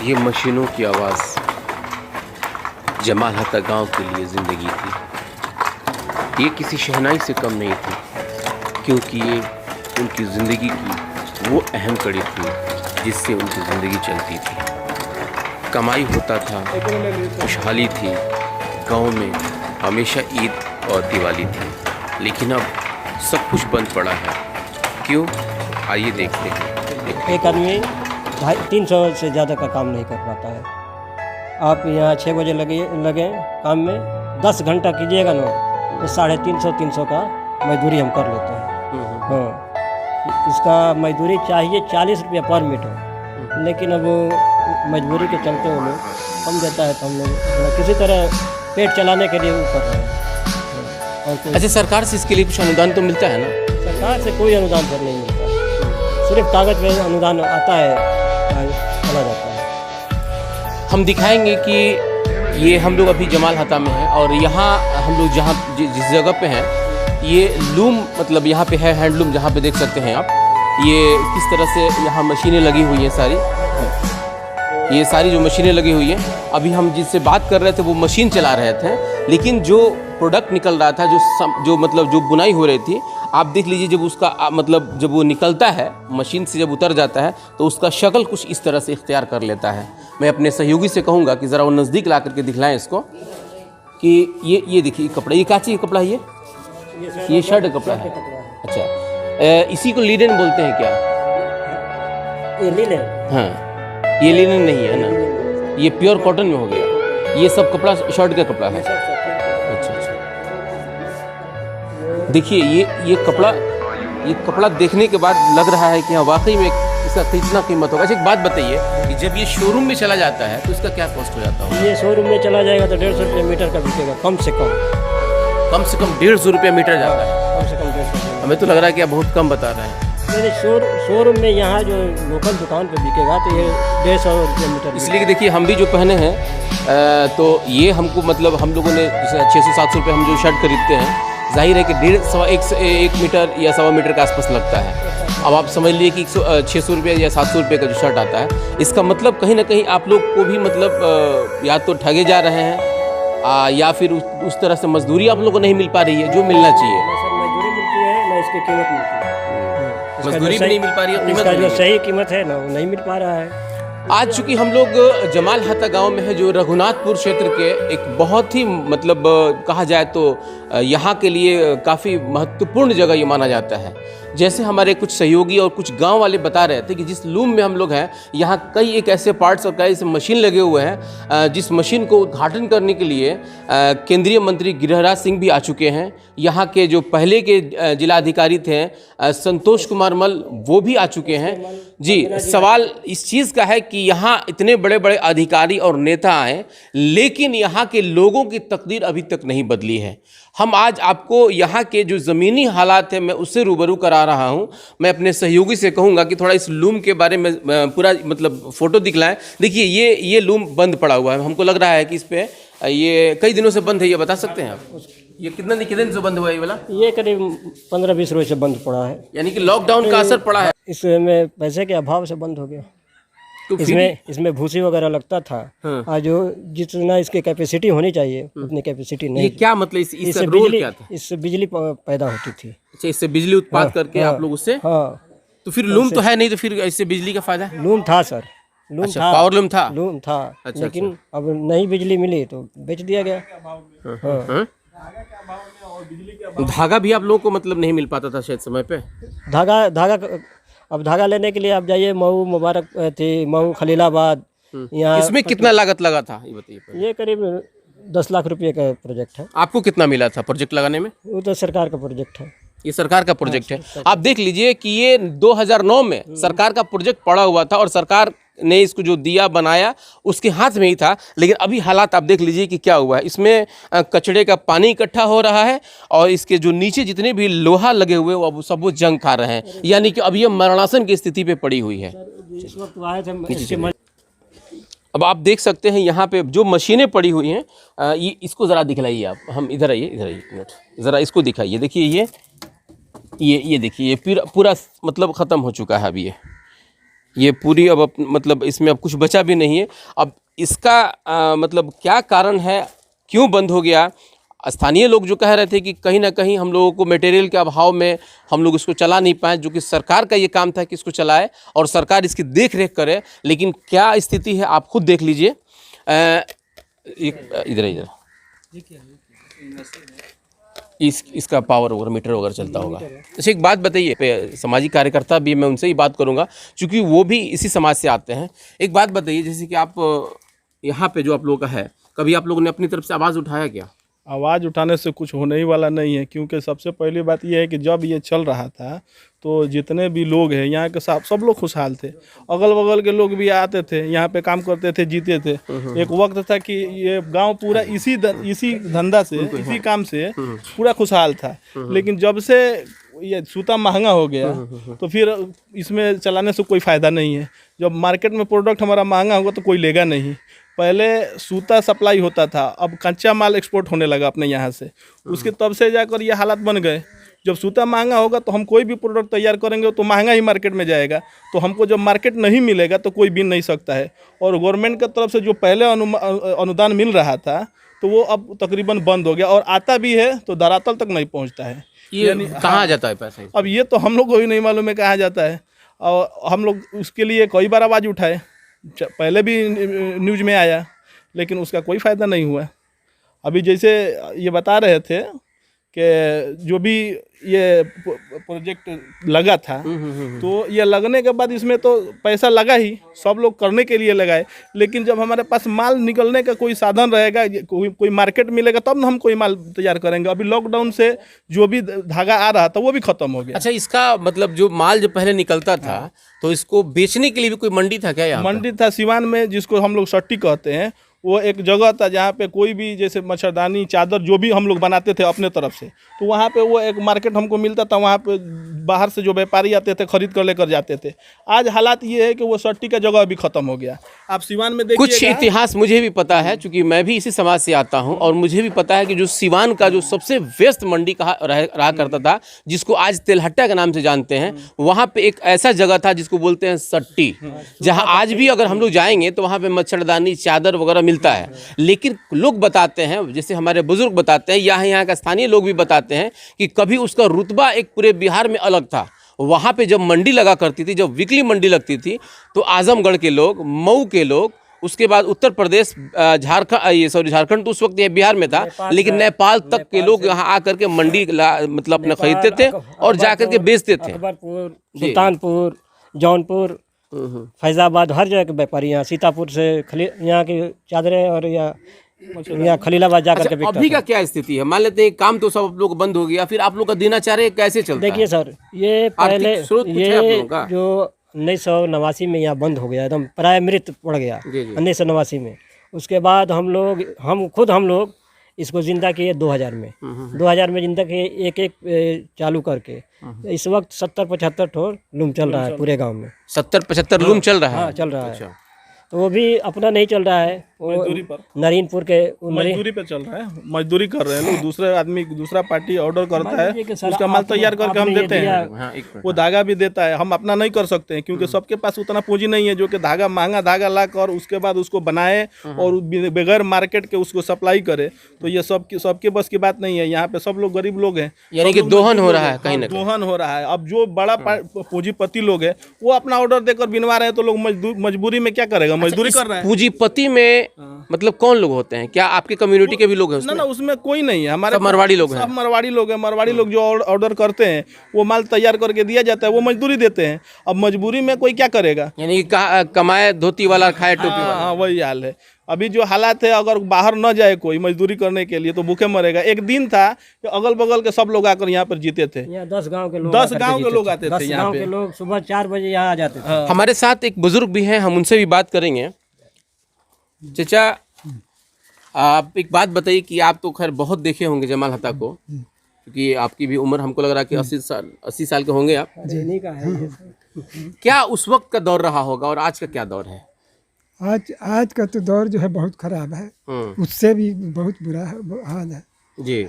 ये मशीनों की आवाज़ जमाल हता गाँव के लिए ज़िंदगी थी। ये किसी शहनाई से कम नहीं थी, क्योंकि ये उनकी ज़िंदगी की वो अहम कड़ी थी जिससे उनकी ज़िंदगी चलती थी। कमाई होता था, खुशहाली थी, गांव में हमेशा ईद और दिवाली थी। लेकिन अब सब कुछ बंद पड़ा है। क्यों? आइए देखते हैं। एक आदमी 300 से ज़्यादा का काम नहीं कर पाता है। आप यहाँ 6 बजे लगे काम में 10 घंटा कीजिएगा ना तो 350 का मजदूरी हम कर लेते हैं। हाँ, इसका मजदूरी चाहिए 40 रुपया पर मीटर, लेकिन अब मजबूरी के चलते वो लोग कम देता है तो हम लोग किसी तरह पेट चलाने के लिए वो कर रहे हैं। अच्छा, सरकार से इसके लिए कुछ अनुदान तो मिलता है ना? सरकार से कोई अनुदान सर नहीं मिलता, सिर्फ कागज़ पे अनुदान आता है, चला जाता है। हम दिखाएंगे कि ये हम लोग अभी जमाल हता में हैं और यहाँ हम लोग जहाँ जिस जगह पे हैं ये लूम मतलब यहाँ पे है हैंडलूम, जहाँ पे देख सकते हैं आप ये किस तरह से यहाँ मशीनें लगी हुई हैं सारी। ये सारी जो मशीनें लगी हुई हैं, अभी हम जिससे बात कर रहे थे वो मशीन चला रहे थे, लेकिन जो प्रोडक्ट निकल रहा था जो बुनाई हो रही थी, आप देख लीजिए जब उसका मतलब जब वो निकलता है मशीन से, जब उतर जाता है तो उसका शक्ल कुछ इस तरह से इख्तियार कर लेता है। मैं अपने सहयोगी से कहूँगा कि ज़रा वो नज़दीक ला करके दिखलाएं इसको कि ये देखिए कपड़ा, ये क्या चीज़ कपड़ा है, ये शर्ट कपड़ा है। अच्छा, इसी को लिनन बोलते हैं क्या? ये लिनन? हाँ, ये लिनन नहीं है ना, ये प्योर कॉटन में हो गया। ये सब कपड़ा शर्ट का कपड़ा है। अच्छा, देखिए ये कपड़ा देखने के बाद लग रहा है कि हाँ वाकई में इसका कितना कीमत होगा। अच्छा, एक बात बताइए कि जब ये शोरूम में चला जाता है तो इसका क्या कॉस्ट हो जाता होगा? ये शोरूम में चला जाएगा तो 150 रुपये मीटर का बिकेगा, कम से कम 150 रुपये मीटर जाता है। कम से कम 150। हमें तो लग रहा है कि आप बहुत कम बता रहे हैं। नहीं, शोरूम में यहाँ जो लोकल दुकान पे बिकेगा तो ये 150 रुपये मीटर। इसलिए कि देखिए हम भी जो पहने हैं तो ये हमको मतलब हम लोगों ने जैसे 600-700 रुपये हम जो शर्ट खरीदते हैं, जाहिर है कि 1.5 मीटर या 1.25 मीटर के आसपास लगता है। अब आप समझ लीजिए कि 600 रुपये या 700 रुपये का जो शर्ट आता है, इसका मतलब कहीं ना कहीं आप लोग को भी मतलब या तो ठगे जा रहे हैं या फिर उस तरह से मजदूरी आप लोगों को नहीं मिल पा रही है जो मिलना चाहिए। ना सर मजदूरी मिलती है ना इसकी कीमत मिलती है। मजदूरी भी नहीं मिल पा रही है, इसका जो सही कीमत है ना वो नहीं मिल पा रहा है। आज चूँकि हम लोग जमाल हता गांव में है, जो रघुनाथपुर क्षेत्र के एक बहुत ही मतलब कहा जाए तो यहाँ के लिए काफ़ी महत्वपूर्ण जगह ये माना जाता है। जैसे हमारे कुछ सहयोगी और कुछ गांव वाले बता रहे थे कि जिस लूम में हम लोग हैं, यहाँ कई एक ऐसे पार्ट्स और कई ऐसे मशीन लगे हुए हैं जिस मशीन को उद्घाटन करने के लिए केंद्रीय मंत्री गिरिराज सिंह भी आ चुके हैं। यहाँ के जो पहले के जिलाधिकारी थे संतोष कुमार मल, वो भी आ चुके हैं। जी, सवाल इस चीज़ का है कि यहाँ इतने बड़े बड़े अधिकारी और नेता आए, लेकिन यहाँ के लोगों की तकदीर अभी तक नहीं बदली है। हम आज आपको यहाँ के जो ज़मीनी हालात हैं मैं उससे रूबरू करा रहा हूँ। मैं अपने सहयोगी से कहूँगा कि थोड़ा इस लूम के बारे में पूरा मतलब फ़ोटो दिखलाएं। देखिए ये लूम बंद पड़ा हुआ है, हमको लग रहा है कि इस पर ये कई दिनों से बंद है। ये बता सकते हैं आप ये कितने दिन से बंद हुआ है ये वाला? ये करीब 15-20 रोज से बंद पड़ा है, यानी कि लॉकडाउन का असर पड़ा है। इसमें पैसे के अभाव से बंद हो गया। तो इसमें भूसी वगैरह लगता था। हाँ। जो जितना इसकी कैपेसिटी होनी चाहिए उतनी कैपेसिटी नहीं। ये क्या मतलब इसका रोल क्या था? इससे बिजली पैदा होती थी। अच्छा, इससे बिजली उत्पादन करके आप लोग उससे? हाँ। तो फिर लूम तो है नहीं, तो फिर इससे बिजली का फायदा? लूम था सर, लूम था, पावर लूम था। अच्छा, लेकिन अब नई बिजली मिली तो बेच दिया गया। हाँ। धागा भी आप लोगों को मतलब नहीं मिल पाता था शायद समय पे? धागा अब धागा लेने के लिए आप जाइए मऊ, मुबारक थी, मऊ, खलीलाबाद। यहाँ इसमें कितना लागत लगा था ये बताइए? ये करीब 10 लाख रुपए का प्रोजेक्ट है। आपको कितना मिला था प्रोजेक्ट लगाने में? वो तो सरकार का प्रोजेक्ट है। ये सरकार का प्रोजेक्ट है। आप देख लीजिए कि ये 2009 में सरकार का प्रोजेक्ट पड़ा हुआ था और सरकार ने इसको जो दिया बनाया उसके हाथ में ही था। लेकिन अभी हालात आप देख लीजिए कि क्या हुआ है। इसमें कचड़े का पानी इकट्ठा हो रहा है और इसके जो नीचे जितने भी लोहा लगे हुए वो सब वो जंग खा रहे हैं, यानी कि अब ये मरणासन की स्थिति पे पड़ी हुई है। इस वक्त आए थे अब आप देख सकते हैं यहाँ पे जो मशीनें पड़ी हुई हैं, ये इसको ज़रा दिखलाइए आप। हम इधर आइए एक मिनट, ज़रा इसको दिखाइए। देखिए ये देखिए ये पूरा मतलब ख़त्म हो चुका है। अब ये ये पूरी अब मतलब इसमें अब कुछ बचा भी नहीं है। अब इसका मतलब क्या कारण है, क्यों बंद हो गया? स्थानीय लोग जो कह रहे थे कि कहीं ना कहीं हम लोगों को मटेरियल के अभाव में हम लोग इसको चला नहीं पाए, जो कि सरकार का ये काम था कि इसको चलाए और सरकार इसकी देख रेख करे। लेकिन क्या स्थिति है आप खुद देख लीजिए। इधर इसका पावर वगैरह मीटर वगैरह चलता होगा। अच्छा, एक बात बताइए, सामाजिक कार्यकर्ता भी, मैं उनसे ही बात करूंगा क्योंकि वो भी इसी समाज से आते हैं। एक बात बताइए, जैसे कि आप यहाँ पे जो आप लोगों का है, कभी आप लोगों ने अपनी तरफ से आवाज़ उठाया क्या? आवाज़ उठाने से कुछ होने ही वाला नहीं है, क्योंकि सबसे पहली बात यह है कि जब ये चल रहा था तो जितने भी लोग हैं यहाँ के सब लोग खुशहाल थे। अगल बगल के लोग भी आते थे, यहाँ पे काम करते थे, जीते थे। एक वक्त था कि ये गांव पूरा इसी धंधा से, इसी काम से पूरा खुशहाल था। लेकिन जब से ये सूता महंगा हो गया तो फिर इसमें चलाने से कोई फ़ायदा नहीं है। जब मार्केट में प्रोडक्ट हमारा महंगा होगा तो कोई लेगा नहीं। पहले सूता सप्लाई होता था, अब कच्चा माल एक्सपोर्ट होने लगा अपने यहाँ से। उसके तब से जाकर ये हालात बन गए। जब सूता महंगा होगा तो हम कोई भी प्रोडक्ट तैयार करेंगे तो महंगा ही मार्केट में जाएगा। तो हमको जब मार्केट नहीं मिलेगा तो कोई बिन नहीं सकता है। और गवर्नमेंट की तरफ से जो पहले अनुदान मिल रहा था तो वो अब तकरीबन बंद हो गया, और आता भी है तो धरातल तक नहीं पहुँचता है। ये कहाँ जाता है पैसा? अब ये तो हम लोग को भी नहीं मालूम है कहाँ जाता है। और हम लोग उसके लिए कई बार आवाज़ उठाए, पहले भी न्यूज़ में आया, लेकिन उसका कोई फ़ायदा नहीं हुआ। अभी जैसे ये बता रहे थे कि जो भी ये प्रोजेक्ट लगा था तो ये लगने के बाद इसमें तो पैसा लगा ही, सब लोग करने के लिए लगाए। लेकिन जब हमारे पास माल निकलने का कोई साधन रहेगा, कोई मार्केट मिलेगा, तब ना हम कोई माल तैयार करेंगे। अभी लॉकडाउन से जो भी धागा आ रहा था वो भी खत्म हो गया। अच्छा, इसका मतलब जो माल जो पहले निकलता था तो इसको बेचने के लिए भी कोई मंडी था क्या? यहाँ मंडी था सिवान में, जिसको हम लोग सट्टी कहते हैं। वो एक जगह था जहाँ पे कोई भी जैसे मच्छरदानी, चादर जो भी हम लोग बनाते थे अपने तरफ से, तो वहाँ पे वो एक मार्केट हमको मिलता था। वहाँ पे बाहर से जो व्यापारी आते थे खरीद कर लेकर जाते थे। आज हालात ये है कि वो सट्टी का जगह भी खत्म हो गया। आप सिवान में देखिए, कुछ इतिहास मुझे भी पता है क्योंकि मैं भी इसी समाज से आता हूं, और मुझे भी पता है कि जो सिवान का जो सबसे व्यस्त मंडी रहा करता था, जिसको आज तेलहट्टा के नाम से जानते हैं, वहाँ पे एक ऐसा जगह था जिसको बोलते हैं सट्टी, जहाँ आज भी अगर हम लोग जाएंगे तो वहाँ पे मच्छरदानी, चादर वगैरह मिलता है। लेकिन लोग बताते हैं, जैसे हमारे बुजुर्ग बताते हैं, यहाँ का स्थानीय लोग भी बताते हैं कि कभी उसका रुतबा एक पूरे बिहार में अलग था। वहाँ पे जब मंडी लगा करती थी, जब वीकली मंडी लगती थी, तो आजमगढ़ के लोग, मऊ के लोग, उसके बाद उत्तर प्रदेश, झारखंड तो उस वक्त ये बिहार में था, लेकिन नेपाल तक के लोग यहाँ आकर के मंडी मतलब अपने खरीदते थे और जाकर के बेचते थे। अकबरपुर, सुल्तानपुर, जौनपुर, फैजाबाद, हर जगह के व्यापारी यहाँ, सीतापुर से यहाँ की चादरें और यहाँ खलीलाबाद जाकर के बिकता अभी का था। क्या स्थिति है? मान लेते हैं काम तो सब आप लोग बंद हो गया, फिर आप लोग का दिनचर्या कैसे चलता है? देखिए सर, ये पहले स्रोत कुछ है आप लोगों का? जो 1989 में यहाँ बंद हो गया, एकदम प्राय मृत पड़ गया 1989 में। उसके बाद हम लोग इसको जिंदा किए 2000 में। 2000 में जिंदा किए, एक चालू करके। इस वक्त 70-75 ठो लूम चल रहा है पूरे गांव में। 70-75 लूम चल रहा है? हाँ, चल रहा है। तो वो भी अपना नहीं चल रहा है, मजदूरी पर, नरीनपुर के मजदूरी पे चल रहा है। मजदूरी कर रहे हैं लोग, दूसरे आदमी, दूसरा पार्टी ऑर्डर करता है, उसका माल तैयार करके हम देते हैं। वो धागा भी देता है, हम अपना नहीं कर सकते हैं क्योंकि सबके पास उतना पूंजी नहीं है जो कि धागा, महंगा धागा ला कर उसके बाद उसको बनाए और बगैर मार्केट के उसको सप्लाई करे। तो ये सबके बस की बात नहीं है। यहाँ पे सब लोग गरीब लोग हैं, यानी कि दोहन हो रहा है, कहीं ना दोहन हो रहा है। अब जो बड़ा पूंजीपति लोग हैं वो अपना ऑर्डर देकर बिनवा रहे हैं, तो लोग मजबूरी में क्या करेगा, मजदूरी कर रहा है। पूंजीपति में मतलब कौन लोग होते हैं? क्या आपके कम्युनिटी के भी लोग हैं उसमें? ना, उसमें कोई नहीं है। हमारे मरवाड़ी लोग हैं? सब मरवाड़ी लोग हैं। मरवाड़ी लोग जो ऑर्डर करते हैं वो माल तैयार करके दिया जाता है, वो मजदूरी देते हैं। अब मजबूरी में कोई क्या करेगा? यानी कमाए धोती वाला, खाए टोपी वाला। हाँ, वही हाल है। अभी जो हालात है, अगर बाहर न जाए कोई मजदूरी करने के लिए तो भूखे मरेगा। एक दिन था कि अगल बगल के सब लोग आकर यहाँ पर जीते थे। 10 गांव के लोग, 10 गांव के लोग आते थे यहाँ पे। लोग सुबह 4 बजे यहाँ आ जाते थे। हमारे साथ एक बुजुर्ग भी हैं, हम उनसे भी बात करेंगे। चाचा, आप एक बात बताइए कि आप तो खैर बहुत देखे होंगे जमाल हत्ता को, क्योंकि आपकी भी उम्र हमको लग रहा है कि 80 साल के होंगे आप। क्या उस वक्त का दौर रहा होगा और आज का क्या दौर है? आज का तो दौर जो है बहुत खराब है, उससे भी बहुत बुरा हाल है जी।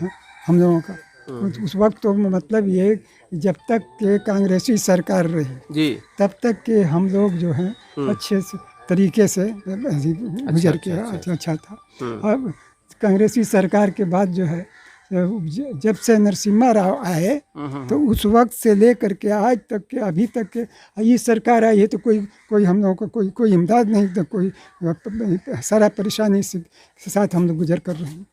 हम लोगों का। उस वक्त तो मतलब ये जब तक के कांग्रेसी सरकार रही जी। तब तक के हम लोग जो हैं अच्छे से तरीके से गुजर के अच्छा था। अब कांग्रेसी सरकार के बाद जो है जब से नरसिम्हा राव आए तो उस वक्त से लेकर के आज तक के अभी तक के ये सरकार आई है तो कोई हम लोगों को कोई इमदाद नहीं, तो कोई सारा परेशानी से साथ हम लोग गुजर कर रहे हैं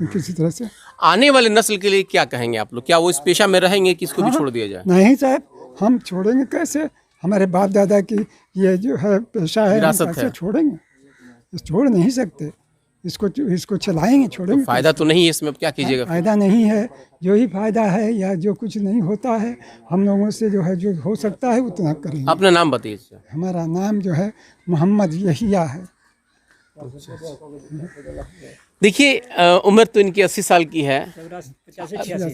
किसी तरह से। आने वाले नस्ल के लिए क्या कहेंगे आप लोग? क्या वो इस पेशा में रहेंगे कि इसको भी छोड़ दिया जाए? नहीं साहब, हम छोड़ेंगे कैसे? हमारे बाप दादा की ये जो है पेशा है, विरासत हम कैसे है। छोड़ेंगे? छोड़ नहीं सकते इसको चलाएंगे, छोड़ेंगे? फायदा तो नहीं है इसमें, अब क्या कीजिएगा? फायदा नहीं है। जो ही फायदा है या जो कुछ नहीं होता है, हम लोगों से जो है जो हो सकता है उतना करेंगे। अपना नाम बताइए। हमारा नाम जो है मोहम्मद यहिया है। देखिए उम्र तो इनकी 80 साल की है,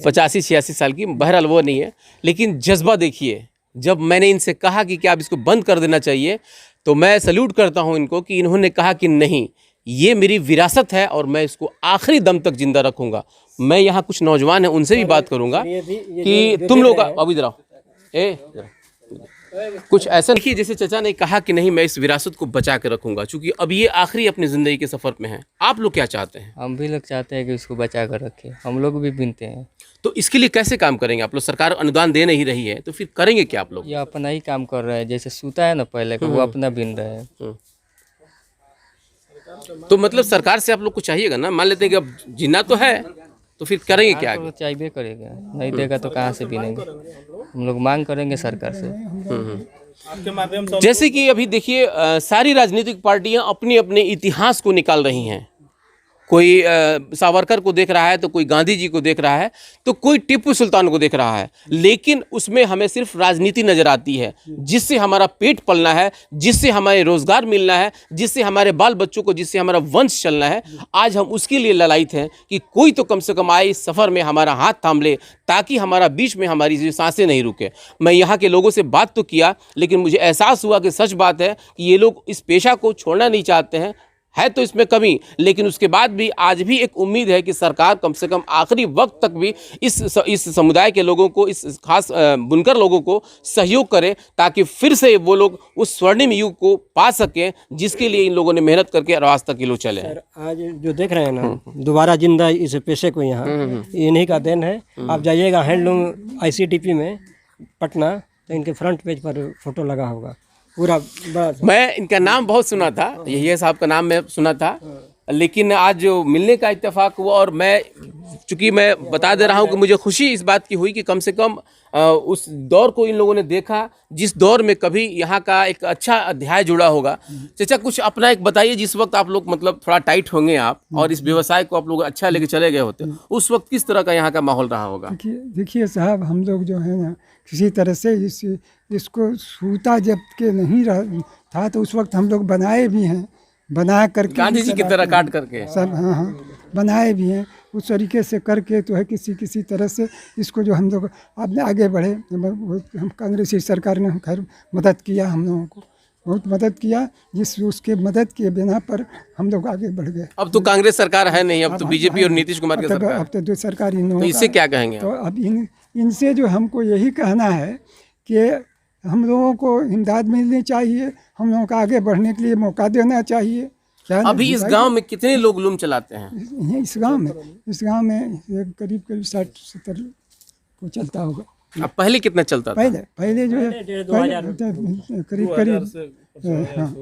85-86 साल की, बहरहाल वो नहीं है, लेकिन जज्बा देखिए। जब मैंने इनसे कहा कि क्या आप इसको बंद कर देना चाहिए, तो मैं सल्यूट करता हूं इनको कि इन्होंने कहा कि नहीं, ये मेरी विरासत है और मैं इसको आखिरी दम तक जिंदा रखूंगा। मैं यहाँ कुछ नौजवान हैं, उनसे भी बात करूंगा कि तुम लोग अब इधर आओ, कुछ ऐसा देखिए जैसे चाचा ने कहा कि नहीं, मैं इस विरासत को बचा के रखूंगा, क्योंकि अब ये आखिरी अपनी ज़िंदगी के सफ़र में है। आप लोग क्या चाहते हैं? हम भी लोग चाहते हैं कि उसको बचा कर रखें, हम लोग भी बीनते हैं। तो इसके लिए कैसे काम करेंगे आप लोग? सरकार अनुदान दे नहीं रही है, तो फिर करेंगे क्या आप लोग? ये अपना ही काम कर रहे हैं, जैसे सूता है ना पहले का, वो अपना बीन रहे हैं। तो मतलब सरकार से आप लोग को चाहिएगा ना, मान लेते हैं कि अब जीना तो है, तो फिर करेंगे क्या आगे? चाहिए करेगा, नहीं देगा तो कहाँ से बीनेंगे? हम लोग मांग करेंगे सरकार से। आपके माध्यम से जैसे कि अभी देखिए सारी राजनीतिक पार्टियां अपने अपने इतिहास को निकाल रही हैं। कोई सावरकर को देख रहा है, तो कोई गांधी जी को देख रहा है, तो कोई टिप्पू सुल्तान को देख रहा है, लेकिन उसमें हमें सिर्फ राजनीति नजर आती है, जिससे हमारा पेट पलना है, जिससे हमारे रोजगार मिलना है, जिससे हमारे बाल बच्चों को, जिससे हमारा वंश चलना है। आज हम उसके लिए ललायित हैं कि कोई तो कम से कम आए इस सफ़र में हमारा हाथ थाम ले, ताकि हमारा बीच में हमारी सांसें नहीं रुके। मैं यहाँ के लोगों से बात तो किया, लेकिन मुझे एहसास हुआ कि सच बात है कि ये लोग इस पेशा को छोड़ना नहीं चाहते हैं। है तो इसमें कमी, लेकिन उसके बाद भी आज भी एक उम्मीद है कि सरकार कम से कम आखिरी वक्त तक भी इस समुदाय के लोगों को, इस खास बुनकर लोगों को सहयोग करे, ताकि फिर से वो लोग उस स्वर्णिम युग को पा सकें जिसके लिए इन लोगों ने मेहनत करके आज तक ये लोग चले हैं। आज जो देख रहे हैं ना, दोबारा जिंदा इस पेशे को यहाँ इन्हीं का देन है। आप जाइएगा हैंडलूम ICTP में पटना, तो इनके फ्रंट पेज पर फोटो लगा होगा पूरा बड़ा। मैं इनका नाम बहुत सुना था, यही साहब का नाम मैं सुना था, लेकिन आज जो मिलने का इत्तेफाक हुआ, और मैं चूँकि मैं बता दे रहा हूँ कि मुझे खुशी इस बात की हुई कि कम से कम उस दौर को इन लोगों ने देखा जिस दौर में कभी यहाँ का एक अच्छा अध्याय जुड़ा होगा। चाचा कुछ अपना एक बताइए, जिस वक्त आप लोग मतलब थोड़ा टाइट होंगे आप और इस व्यवसाय को आप लोग अच्छा लेके चले गए होते, उस वक्त किस तरह का यहाँ का माहौल रहा होगा? देखिए साहब, हम लोग जो है ना किसी तरह से इसको सूता जब के नहीं था, तो उस वक्त हम लोग बनाए भी हैं, बना करके गांधी जी की तरह काट करके सब। हाँ, बनाए भी हैं उस तरीके से करके, तो है किसी तरह से इसको जो हम लोग आपने आगे बढ़े। हम कांग्रेसी सरकार ने खैर मदद किया, हम लोगों को बहुत मदद किया, उसके मदद के बिना पर हम लोग आगे बढ़ गए। अब तो कांग्रेस सरकार है नहीं, अब तो बीजेपी और नीतीश कुमार की सरकार। अब तो जो सरकार इन लोगों तो इससे क्या कहेंगे? तो अब इनसे जो हमको यही कहना है कि हम लोगों को इमदाद मिलनी चाहिए, हम लोगों को आगे बढ़ने के लिए मौका देना चाहिए। अभी इस गांव में कितने लोग लूम चलाते हैं? इस गांव में करीब 60-70 को चलता होगा। अब पहले कितना चलता था? पहले जो है करीब हाँ,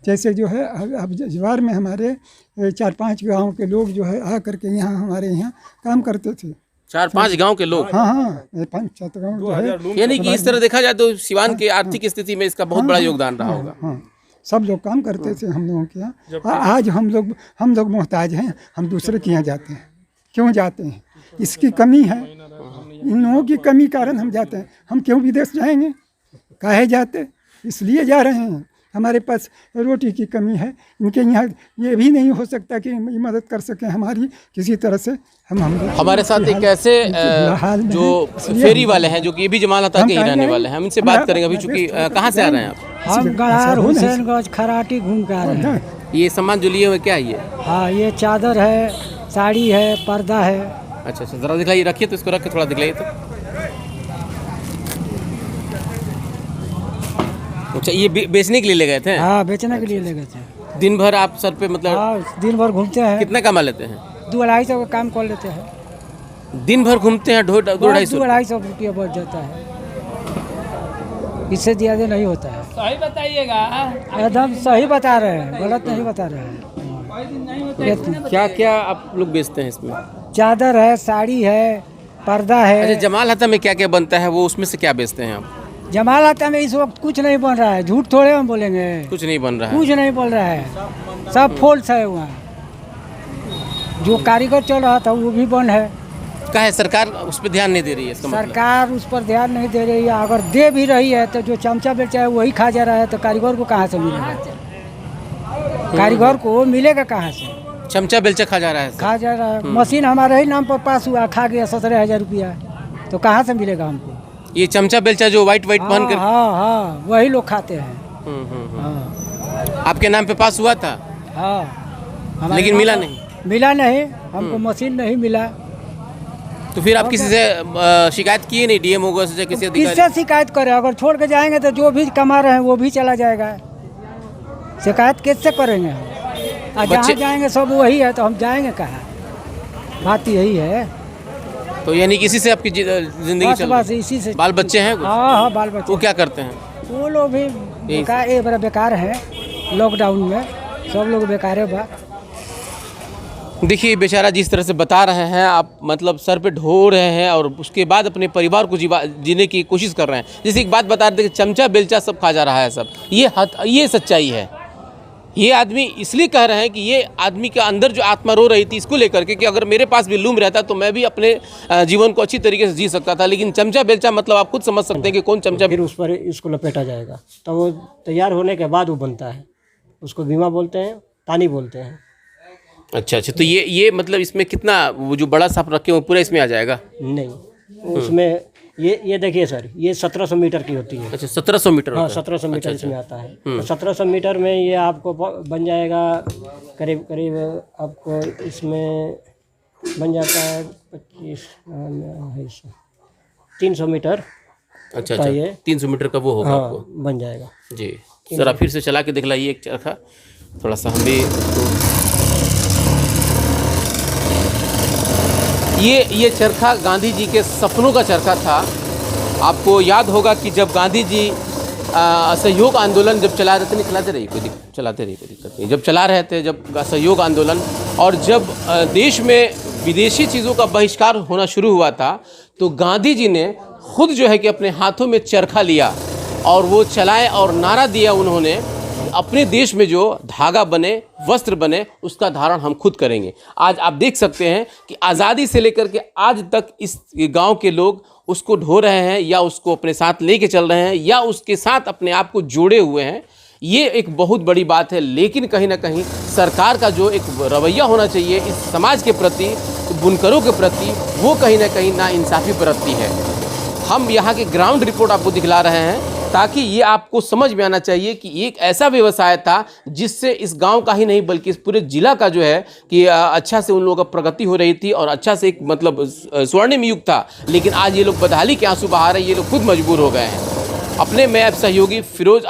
जैसे जो है अब जवार में हमारे 4-5 गाँव के लोग जो है आ करके यहाँ हमारे यहाँ काम करते थे। 4-5 गांव के लोग? हाँ, 5-7 गाँव जो है। यानी कि इस तरह देखा जाए तो सिवान की आर्थिक स्थिति में इसका बहुत बड़ा योगदान रहा होगा। हाँ, सब लोग काम करते थे हम लोगों के यहाँ। आज हम लोग मोहताज हैं, हम दूसरे के यहाँ जाते हैं। क्यों जाते हैं? इसकी कमी है, इन लोगों की कमी कारण हम जाते हैं। हम क्यों विदेश जाएंगे? काहे जाते? इसलिए जा रहे हैं, हमारे पास रोटी की कमी है। इनके यहाँ ये भी नहीं हो सकता कि मदद कर सकें हमारी किसी तरह से। हमारे साथ एक ऐसे जो फेरी वाले हैं, जो कि ये भी जमाल अता के ही रहने वाले हैं, हम इनसे बात करेंगे। अभी चूंकि कहाँ से आ रहे हैं आप? हम गढ़ार हुसैनगंज खराटी घूम के आ रहे हैं। ये सामान जो लिए हुए क्या है ये? हाँ, ये चादर है, साड़ी है, पर्दा है। अच्छा अच्छा, ज़रा दिखलाइए, रखिए तो इसको रख के थोड़ा दिखलाइए तो। अच्छा, ये बेचने के लिए ले गए थे? हाँ, बेचने के लिए ले गए थे। दिन भर आप सर पे मतलब हाँ, दिन भर घूमते हैं, कितना कमा लेते हैं? 200-250 का काम कर लेते हैं। दिन भर घूमते हैं, 200-250? 250 रुपया बच जाता है, इससे ज़्यादा नहीं होता है। सही बताइएगा। एकदम सही बता रहे हैं, गलत नहीं बता रहे हैं। क्या क्या आप लोग बेचते हैं इसमें? चादर है, साड़ी है, पर्दा अच्छा, है। जमाल हता में क्या क्या बनता है, वो उसमें से क्या बेचते हैं आप? जमाल आता में इस वक्त कुछ नहीं बन रहा है, झूठ थोड़े हम बोलेंगे, कुछ नहीं बन रहा है। कुछ नहीं बोल रहा है, सब फॉल्स है वहाँ। जो कारीगर चल रहा था वो भी बंद है। क्या है, सरकार उस पर ध्यान नहीं दे रही है इसका मतलब? सरकार उस पर ध्यान नहीं दे रही है। अगर दे भी रही है तो जो चमचा बेचा है वही खा जा रहा है, तो कारीगर को कहाँ से मिलेगा? कारीगर को मिलेगा कहाँ से? चमचा बेलचा खा जा रहा है। खा जा रहा है। मशीन हमारे ही नाम पर पास हुआ, खा गया 17,000 रुपया, तो कहाँ से मिलेगा हमको? ये चमचा बेलचा जो व्हाइट पहन कर, हाँ हाँ, वही लोग खाते हैं। हाँ। आपके नाम पे पास हुआ था? हाँ, हमारे लेकिन नाम मिला पर नहीं? मिला नहीं, हमको मशीन नहीं मिला। तो फिर आप किसी से शिकायत किए नहीं, डीएम होगा से किसी अधिकारी? किससे शिकायत करें? अगर छोड़ के जाएंगे तो जो भी कमा रहे हैं वो भी चला जाएगा। शिकायत किससे करेंगे हम? जहाँ जाएंगे सब वही है, तो हम जाएंगे कहाँ? बात यही है। तो यानी किसी से आपकी जिंदगी बस चल बस रही है? इसी से। बाल बच्चे हैं कुछ? हाँ हाँ, बाल बच्चे। वो क्या करते हैं? वो लोग भी बेकार, एक बड़ा बेकार है। लॉकडाउन में सब लोग बेकार है बा। देखिए बेचारा जिस तरह से बता रहे हैं आप, मतलब सर पे ढो रहे हैं और उसके बाद अपने परिवार को जीने की कोशिश कर रहे हैं। जैसे एक बात बता रहे थे कि चमचा बेलचा सब खा जा रहा है सब, ये सच्चाई है। ये आदमी इसलिए कह रहे हैं कि ये आदमी के अंदर जो आत्मा रो रही थी इसको लेकर के कि अगर मेरे पास भी लूम रहता तो मैं भी अपने जीवन को अच्छी तरीके से जी सकता था, लेकिन चमचा बेलचा मतलब आप खुद समझ सकते हैं कि कौन चमचा। फिर उस पर इसको लपेटा जाएगा, तो वो तैयार होने के बाद वो बनता है। उसको बीमा बोलते हैं, तानी बोलते हैं। अच्छा अच्छा, तो ये मतलब इसमें कितना, वो जो बड़ा सांप रखे हो पूरा इसमें आ जाएगा? नहीं, उसमें ये देखिए सर, ये 1700 मीटर की होती है। अच्छा, 1700 मीटर? हाँ, 1700 मीटर इसमें आता है। तो 1700 मीटर में ये आपको बन जाएगा करीब करीब, आपको इसमें बन जाता है 300 मीटर। अच्छा अच्छा, 300 मीटर का वो होगा। हाँ, आपको बन जाएगा जी। जरा फिर से चला के दिखलाइए एक चरखा, थोड़ा सा हम भी। ये चरखा गांधी जी के सपनों का चरखा था। आपको याद होगा कि जब गांधी जी असहयोग आंदोलन जब चला रहे थे, नहीं चलाते रहिए, चलाते रहिए, कोई दिक्कत नहीं, जब चला रहे थे, जब असहयोग आंदोलन और जब देश में विदेशी चीज़ों का बहिष्कार होना शुरू हुआ था, तो गांधी जी ने खुद जो है कि अपने हाथों में चरखा लिया और वो चलाए और नारा दिया उन्होंने, अपने देश में जो धागा बने, वस्त्र बने, उसका धारण हम खुद करेंगे। आज आप देख सकते हैं कि आज़ादी से लेकर के आज तक इस गांव के लोग उसको ढो रहे हैं या उसको अपने साथ लेके चल रहे हैं या उसके साथ अपने आप को जोड़े हुए हैं। ये एक बहुत बड़ी बात है, लेकिन कहीं ना कहीं सरकार का जो एक रवैया होना चाहिए इस समाज के प्रति, बुनकरों के प्रति, वो कहीं ना कहीं नाइंसाफ़ी बरतती है। हम यहाँ के ग्राउंड रिपोर्ट आपको दिखला रहे हैं ताकि ये आपको समझ में आना चाहिए कि एक ऐसा व्यवसाय था जिससे इस गांव का ही नहीं बल्कि इस पूरे जिला का जो है कि अच्छा से उन लोगों का प्रगति हो रही थी और अच्छा से एक मतलब स्वर्णिम युग था। लेकिन आज ये लोग बदहाली के आंसू बहा रहे हैं, ये लोग खुद मजबूर हो गए हैं। अपने मैं सहयोगी फिरोज